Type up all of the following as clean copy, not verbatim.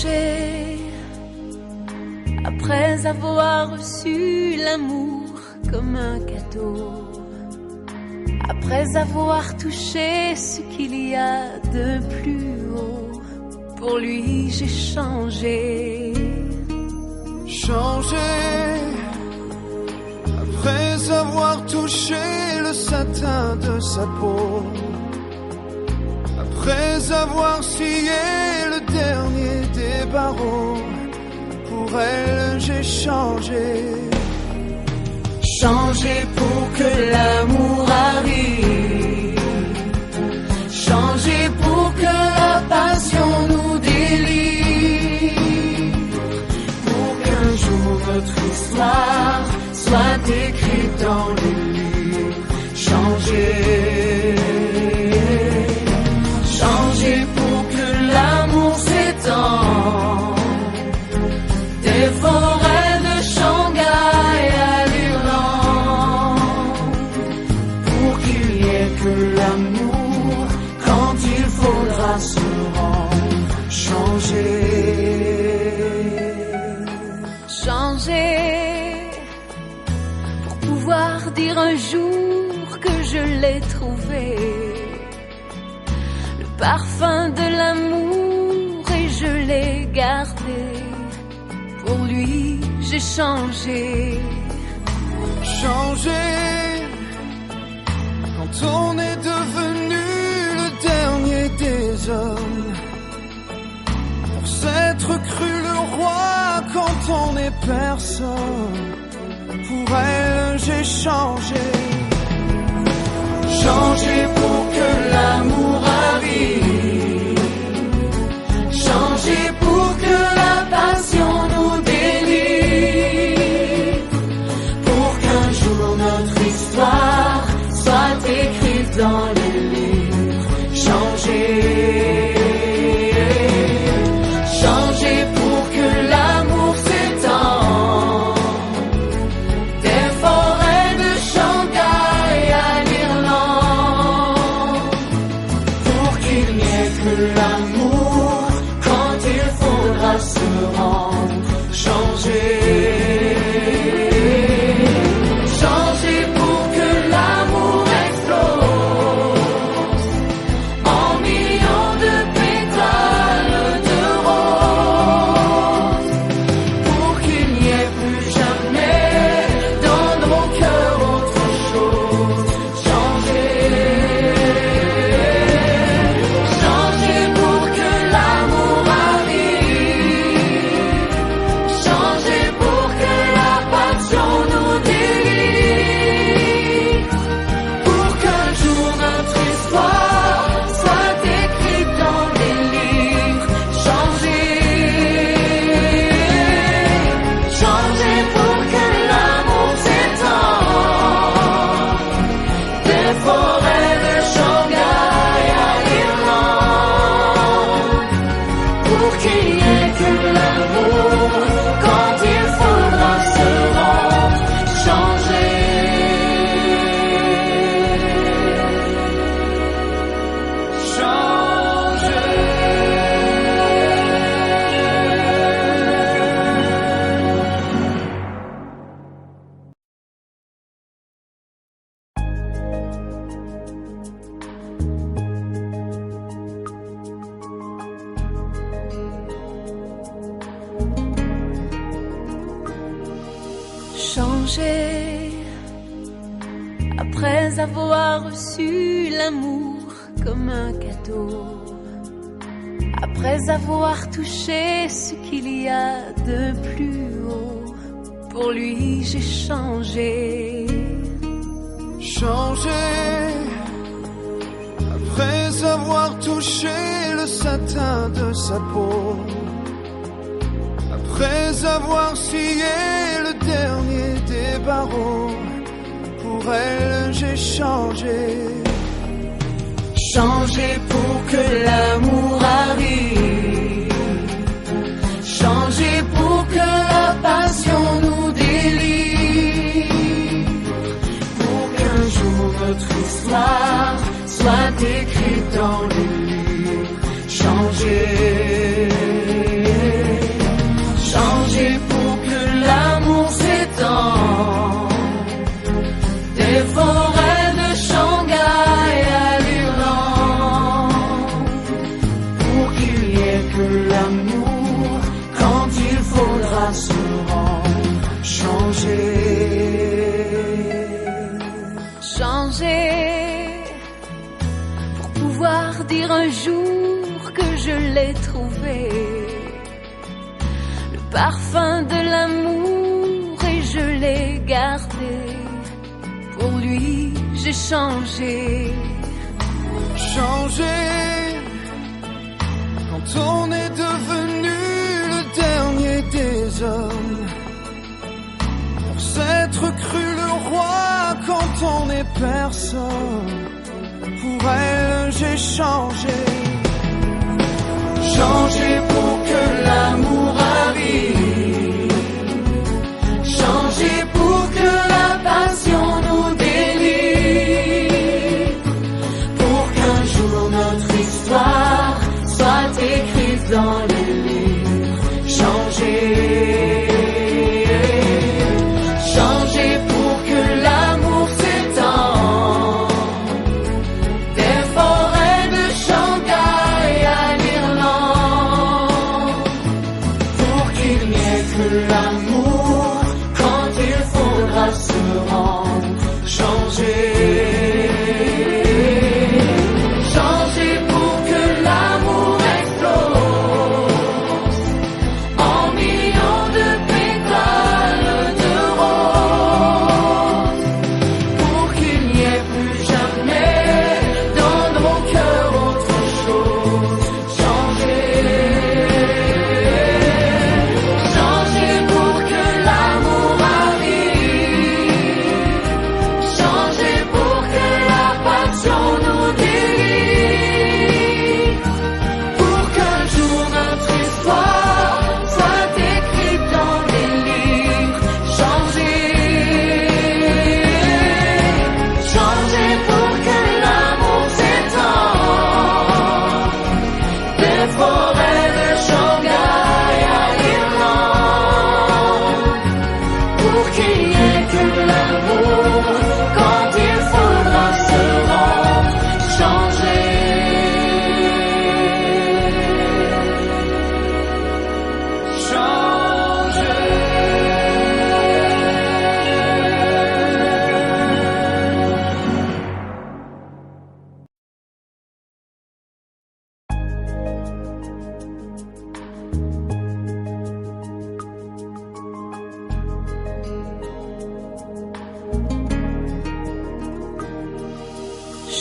Changer après avoir reçu l'amour comme un cadeau, après avoir touché ce qu'il y a de plus haut. Pour lui j'ai changé. Changer après avoir touché le satin de sa peau, après avoir scié le dernier des barreaux. Pour elle j'ai changé. Changer pour que l'amour arrive, changer pour que la passion nous délivre, pour qu'un jour notre histoire soit écrite dans le livre. Changer, changer pour que l'amour s'étende des forêts de Shanghai à l'Irlande, pour qu'il n'y ait que l'amour quand il faudra se rendre. Changer, changer pour pouvoir dire un jour que je l'ai trouvé, le parfum de l'amour, et je l'ai gardé. Pour lui, j'ai changé. Changer quand on est devenu le dernier des hommes, pour s'être cru le roi quand on est personne. Pour elle, j'ai changé. Changer pour que l'amour arrive, changer pour que la passion nous délivre, pour qu'un jour notre histoire soit écrite dans les livres. Changer, changer pour que l'amour s'étende des forêts de Shanghai à l'Irlande, pour qu'il n'y ait que l'amour quand il faudra se rendre. Changer, changer pour que l'amour explose en millions de pétales de rose, pour qu'il n'y ait plus jamais dans nos cœurs autre chose. Changer, changer pour que l'amour arrive, changer pour que la passion nous délivre, pour qu'un jour notre histoire soit écrite dans les livres. Changer, changer pour que l'amour s'étende des forêts de Shanghai à l'Irlande, pour qu'il n'y ait que l'amour quand il faudra se rendre. Changer, changer après avoir reçu l'amour comme un cadeau, après avoir touché ce qu'il y a de plus haut. Pour lui j'ai changé. Changer après avoir touché le satin de sa peau, après avoir scié le dernier des barreaux. Pour elle, j'ai changé. Changer pour que l'amour arrive, changer pour que la passion nous délivre, pour qu'un jour notre histoire soit écrite dans les livres. Changer, parfum de l'amour et je l'ai gardé. Pour lui, j'ai changé. Changé quand on est devenu le dernier des hommes. Pour s'être cru le roi quand on est personne. Pour elle, j'ai changé. Changé pour que l'amour arrive. Changé pour que la passion nous délivre. Pour qu'un jour notre histoire soit écrite dans les livres. Changé. Changé pour que l'amour s'étende. Des forêts de Shanghai à l'Irlande. Pour qu'il n'y ait que l'amour quand il faudra se rendre. Changé. Changé pour que l'amour explose en millions de pétales de rose. Pour qu'il n'y ait plus jamais dans nos cœurs autre chose. Changé. Changé pour que l'amour arrive. Changé pour que la passion nous délivre. Pour qu'un jour notre histoire soit écrite dans des livres. Changé. Changé pour que l'amour s'étende. Des forêts de Shanghai à l'Irlande. Pour qu'il n'y ait que l'amour quand il faudra se rendre. Changé.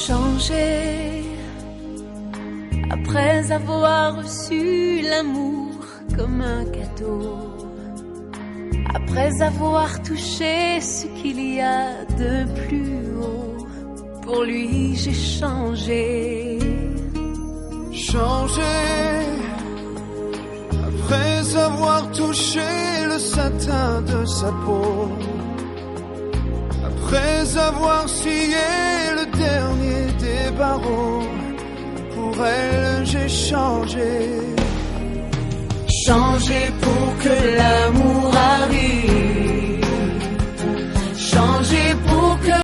Changé après avoir reçu l'amour comme un cadeau, après avoir touché ce qu'il y a de plus haut. Pour lui, j'ai changé. Changé après avoir touché le satin de sa peau. Après avoir scié le dernier des barreaux. Pour elle, j'ai changé. Changé pour que